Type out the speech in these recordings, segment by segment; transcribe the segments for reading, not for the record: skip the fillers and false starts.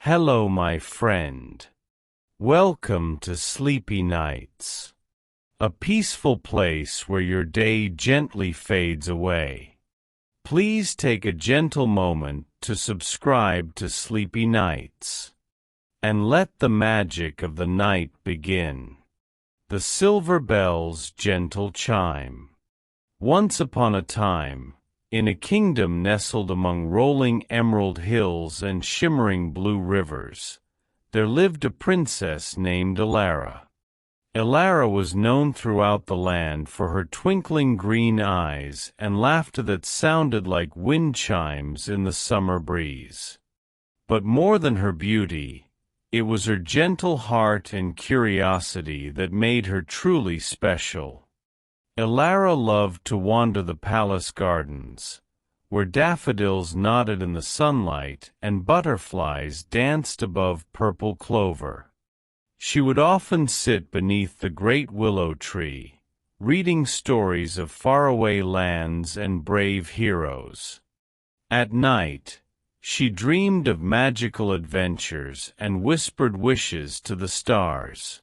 Hello, my friend. Welcome to Sleepy Nights, a peaceful place where your day gently fades away. Please take a gentle moment to subscribe to Sleepy Nights, and let the magic of the night begin. The Silver Bell's Gentle Chime. Once upon a time, in a kingdom nestled among rolling emerald hills and shimmering blue rivers, there lived a princess named Elara. Elara was known throughout the land for her twinkling green eyes and laughter that sounded like wind chimes in the summer breeze. But more than her beauty, it was her gentle heart and curiosity that made her truly special. Elara loved to wander the palace gardens, where daffodils nodded in the sunlight and butterflies danced above purple clover. She would often sit beneath the great willow tree, reading stories of faraway lands and brave heroes. At night, she dreamed of magical adventures and whispered wishes to the stars.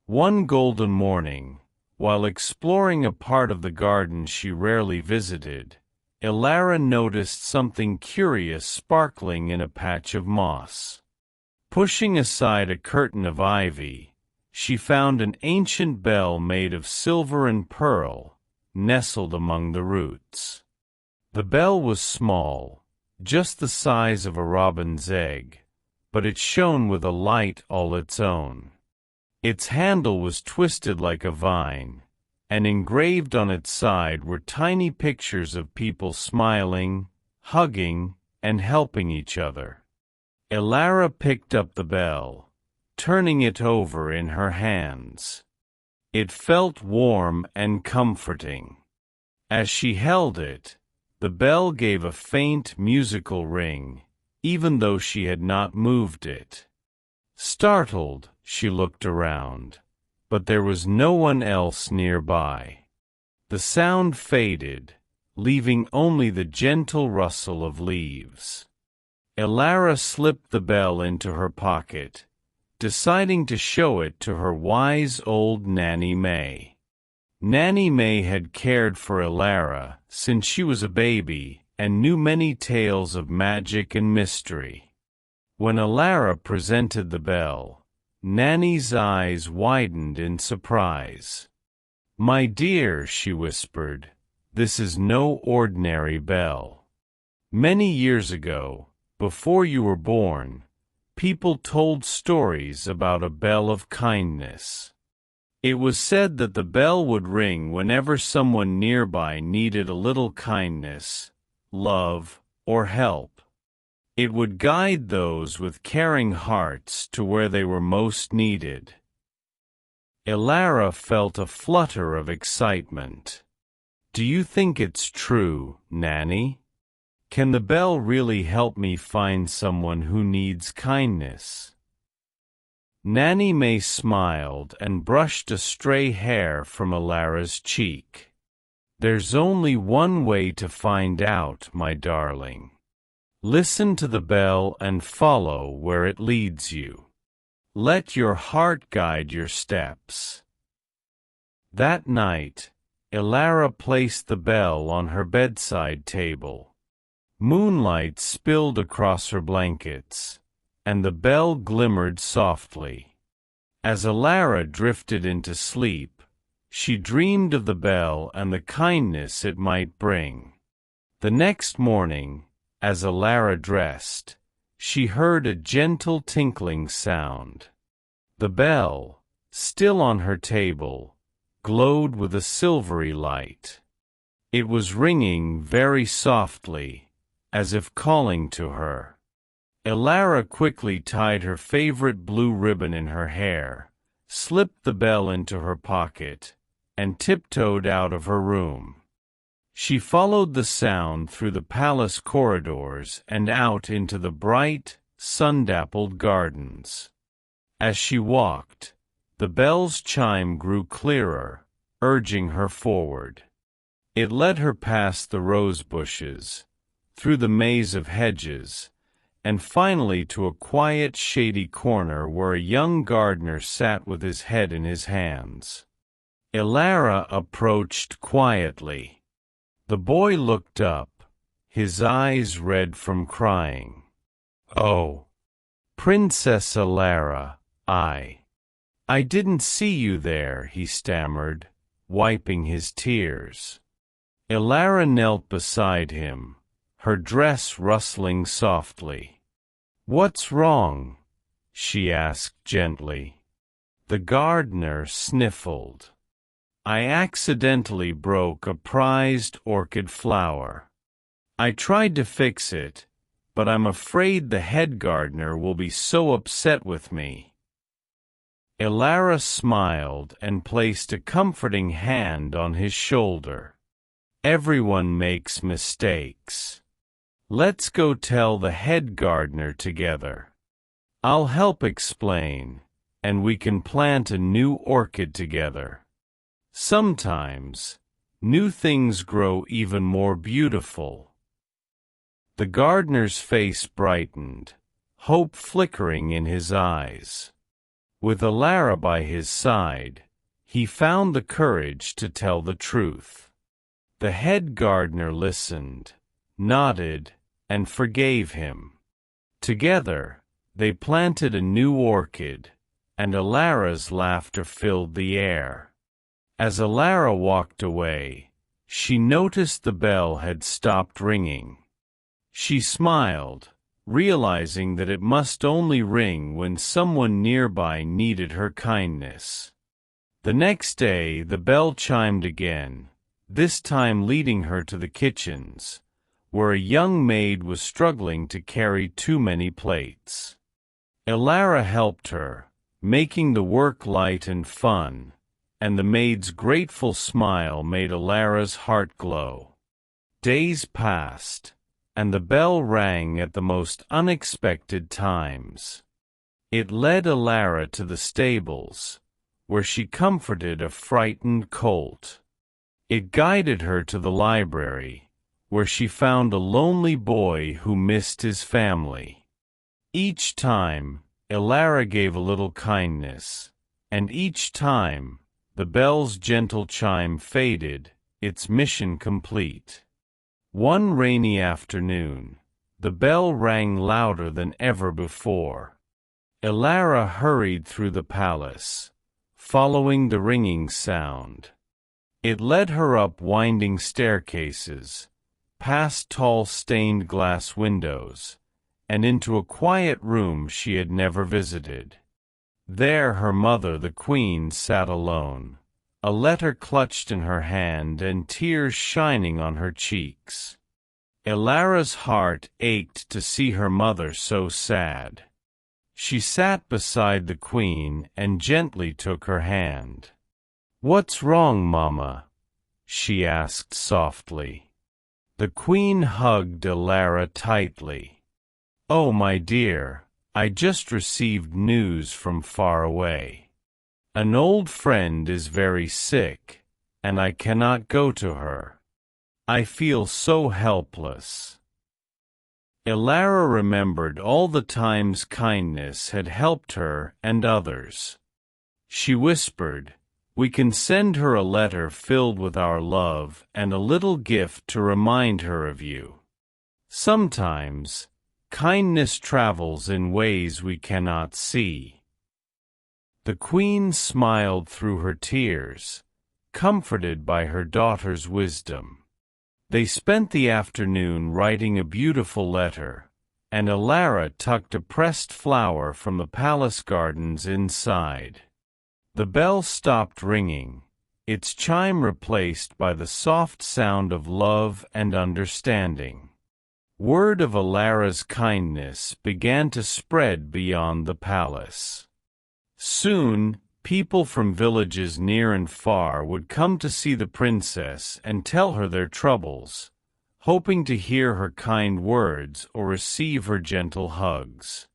One golden morning, while exploring a part of the garden she rarely visited, Elara noticed something curious sparkling in a patch of moss. Pushing aside a curtain of ivy, she found an ancient bell made of silver and pearl, nestled among the roots. The bell was small, just the size of a robin's egg, but it shone with a light all its own. Its handle was twisted like a vine, and engraved on its side were tiny pictures of people smiling, hugging, and helping each other. Elara picked up the bell, turning it over in her hands. It felt warm and comforting. As she held it, the bell gave a faint musical ring, even though she had not moved it. Startled, she looked around, but there was no one else nearby. The sound faded, leaving only the gentle rustle of leaves. Elara slipped the bell into her pocket, deciding to show it to her wise old Nanny May. Nanny May had cared for Elara since she was a baby and knew many tales of magic and mystery. When Elara presented the bell, Nanny's eyes widened in surprise. "My dear," she whispered, "this is no ordinary bell. Many years ago, before you were born, people told stories about a bell of kindness. It was said that the bell would ring whenever someone nearby needed a little kindness, love, or help. It would guide those with caring hearts to where they were most needed." Elara felt a flutter of excitement. "Do you think it's true, Nanny? Can the bell really help me find someone who needs kindness?" Nanny May smiled and brushed a stray hair from Elara's cheek. "There's only one way to find out, my darling. Listen to the bell and follow where it leads you. Let your heart guide your steps." That night, Elara placed the bell on her bedside table. Moonlight spilled across her blankets, and the bell glimmered softly. As Elara drifted into sleep, she dreamed of the bell and the kindness it might bring. The next morning, as Elara dressed, she heard a gentle tinkling sound. The bell, still on her table, glowed with a silvery light. It was ringing very softly, as if calling to her. Elara quickly tied her favorite blue ribbon in her hair, slipped the bell into her pocket, and tiptoed out of her room. She followed the sound through the palace corridors and out into the bright, sun-dappled gardens. As she walked, the bell's chime grew clearer, urging her forward. It led her past the rose bushes, through the maze of hedges, and finally to a quiet, shady corner where a young gardener sat with his head in his hands. Elara approached quietly. The boy looked up, his eyes red from crying. "Oh, Princess Elara, I didn't see you there," he stammered, wiping his tears. Elara knelt beside him, her dress rustling softly. "What's wrong?" she asked gently. The gardener sniffled. "I accidentally broke a prized orchid flower. I tried to fix it, but I'm afraid the head gardener will be so upset with me." Elara smiled and placed a comforting hand on his shoulder. "Everyone makes mistakes. Let's go tell the head gardener together. I'll help explain, and we can plant a new orchid together. Sometimes, new things grow even more beautiful." The gardener's face brightened, hope flickering in his eyes. With Elara by his side, he found the courage to tell the truth. The head gardener listened, nodded, and forgave him. Together, they planted a new orchid, and Elara's laughter filled the air. As Elara walked away, she noticed the bell had stopped ringing. She smiled, realizing that it must only ring when someone nearby needed her kindness. The next day the bell chimed again, this time leading her to the kitchens, where a young maid was struggling to carry too many plates. Elara helped her, making the work light and fun, and the maid's grateful smile made Elara's heart glow. Days passed, and the bell rang at the most unexpected times. It led Elara to the stables, where she comforted a frightened colt. It guided her to the library, where she found a lonely boy who missed his family. Each time, Elara gave a little kindness, and each time, the bell's gentle chime faded, its mission complete. One rainy afternoon, the bell rang louder than ever before. Elara hurried through the palace, following the ringing sound. It led her up winding staircases, past tall stained glass windows, and into a quiet room she had never visited. There her mother, the queen, sat alone, a letter clutched in her hand and tears shining on her cheeks. Elara's heart ached to see her mother so sad. She sat beside the queen and gently took her hand. "What's wrong, Mama?" she asked softly. The queen hugged Elara tightly. "Oh, my dear, I just received news from far away. An old friend is very sick, and I cannot go to her. I feel so helpless." Elara remembered all the times kindness had helped her and others. She whispered, "We can send her a letter filled with our love and a little gift to remind her of you. Sometimes, kindness travels in ways we cannot see." The queen smiled through her tears, comforted by her daughter's wisdom. They spent the afternoon writing a beautiful letter, and Elara tucked a pressed flower from the palace gardens inside. The bell stopped ringing, its chime replaced by the soft sound of love and understanding. Word of Elara's kindness began to spread beyond the palace. Soon, people from villages near and far would come to see the princess and tell her their troubles, hoping to hear her kind words or receive her gentle hugs.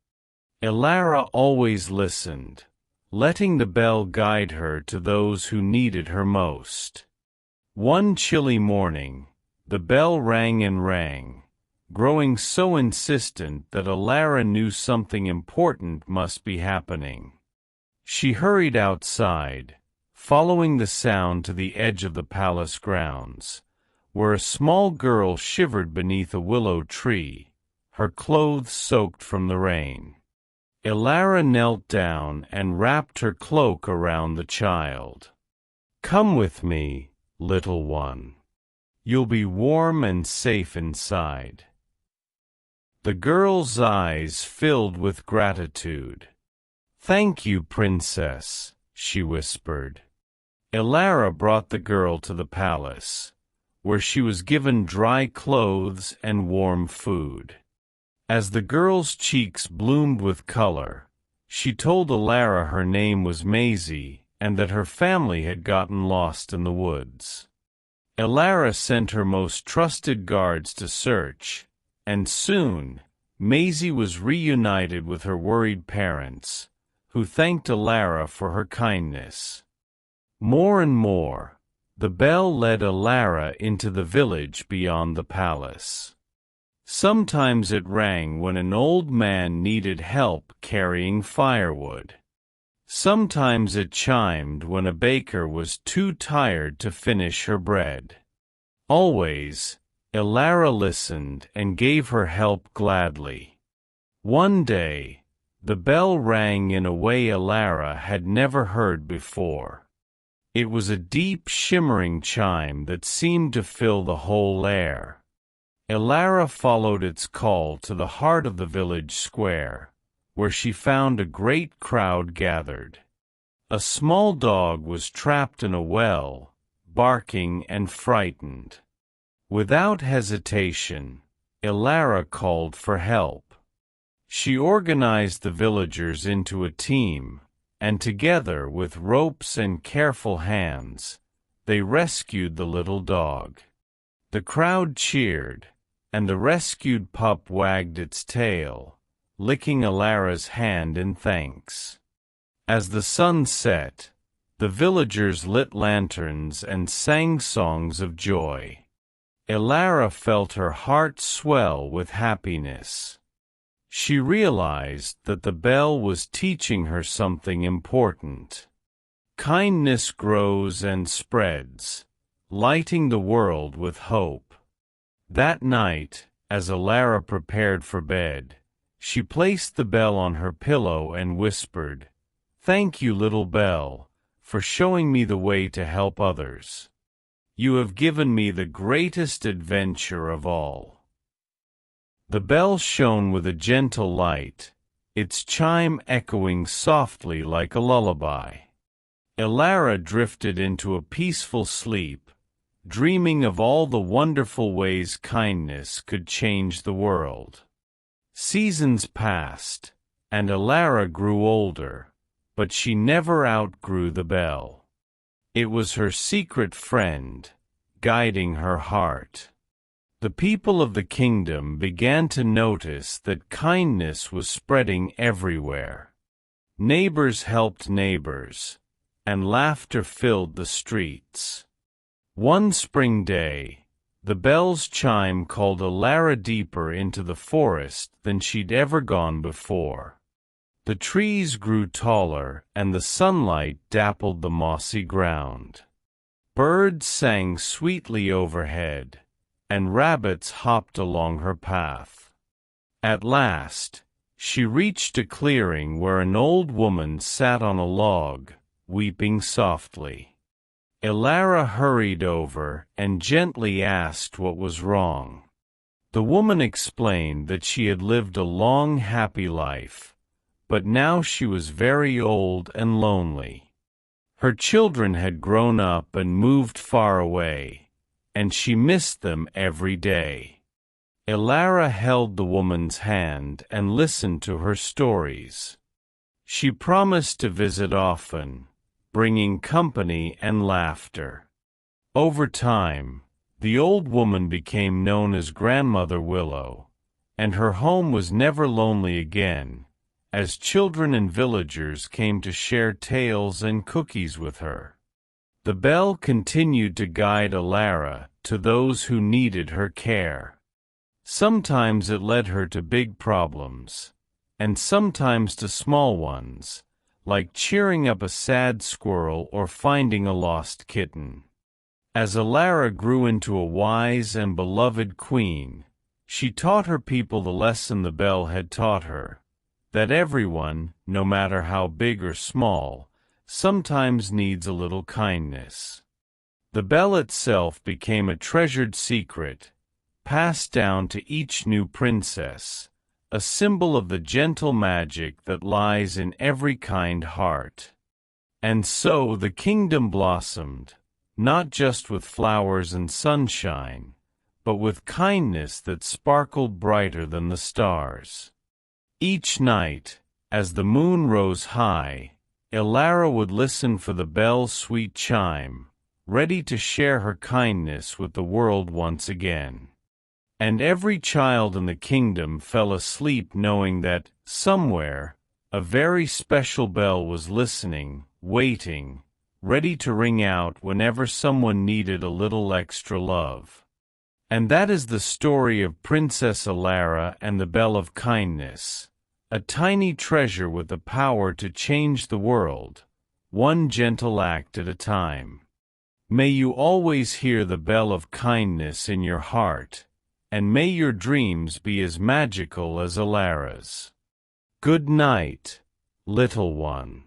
Elara always listened, letting the bell guide her to those who needed her most. One chilly morning, the bell rang and rang, growing so insistent that Elara knew something important must be happening. She hurried outside, following the sound to the edge of the palace grounds, where a small girl shivered beneath a willow tree, her clothes soaked from the rain. Elara knelt down and wrapped her cloak around the child. "Come with me, little one. You'll be warm and safe inside." The girl's eyes filled with gratitude. "Thank you, Princess," she whispered. Elara brought the girl to the palace, where she was given dry clothes and warm food. As the girl's cheeks bloomed with color, she told Elara her name was Maisie and that her family had gotten lost in the woods. Elara sent her most trusted guards to search, and soon, Maisie was reunited with her worried parents, who thanked Elara for her kindness. More and more, the bell led Elara into the village beyond the palace. Sometimes it rang when an old man needed help carrying firewood. Sometimes it chimed when a baker was too tired to finish her bread. Always, Elara listened and gave her help gladly. One day, the bell rang in a way Elara had never heard before. It was a deep, shimmering chime that seemed to fill the whole air. Elara followed its call to the heart of the village square, where she found a great crowd gathered. A small dog was trapped in a well, barking and frightened. Without hesitation, Elara called for help. She organized the villagers into a team, and together with ropes and careful hands, they rescued the little dog. The crowd cheered, and the rescued pup wagged its tail, licking Elara's hand in thanks. As the sun set, the villagers lit lanterns and sang songs of joy. Elara felt her heart swell with happiness. She realized that the bell was teaching her something important. Kindness grows and spreads, lighting the world with hope. That night, as Elara prepared for bed, she placed the bell on her pillow and whispered, "Thank you, little bell, for showing me the way to help others. You have given me the greatest adventure of all." The bell shone with a gentle light, its chime echoing softly like a lullaby. Elara drifted into a peaceful sleep, dreaming of all the wonderful ways kindness could change the world. Seasons passed, and Elara grew older, but she never outgrew the bell. It was her secret friend, guiding her heart. The people of the kingdom began to notice that kindness was spreading everywhere. Neighbors helped neighbors, and laughter filled the streets. One spring day, the bell's chime called Elara deeper into the forest than she'd ever gone before. The trees grew taller and the sunlight dappled the mossy ground. Birds sang sweetly overhead, and rabbits hopped along her path. At last, she reached a clearing where an old woman sat on a log, weeping softly. Elara hurried over and gently asked what was wrong. The woman explained that she had lived a long, happy life, but now she was very old and lonely. Her children had grown up and moved far away, and she missed them every day. Elara held the woman's hand and listened to her stories. She promised to visit often, bringing company and laughter. Over time, the old woman became known as Grandmother Willow, and her home was never lonely again, as children and villagers came to share tales and cookies with her. The bell continued to guide Elara to those who needed her care. Sometimes it led her to big problems, and sometimes to small ones, like cheering up a sad squirrel or finding a lost kitten. As Elara grew into a wise and beloved queen, she taught her people the lesson the bell had taught her, that everyone, no matter how big or small, sometimes needs a little kindness. The bell itself became a treasured secret, passed down to each new princess, a symbol of the gentle magic that lies in every kind heart. And so the kingdom blossomed, not just with flowers and sunshine, but with kindness that sparkled brighter than the stars. Each night, as the moon rose high, Elara would listen for the bell's sweet chime, ready to share her kindness with the world once again. And every child in the kingdom fell asleep knowing that, somewhere, a very special bell was listening, waiting, ready to ring out whenever someone needed a little extra love. And that is the story of Princess Elara and the Bell of Kindness, a tiny treasure with the power to change the world, one gentle act at a time. May you always hear the bell of kindness in your heart, and may your dreams be as magical as Elara's. Good night, little one.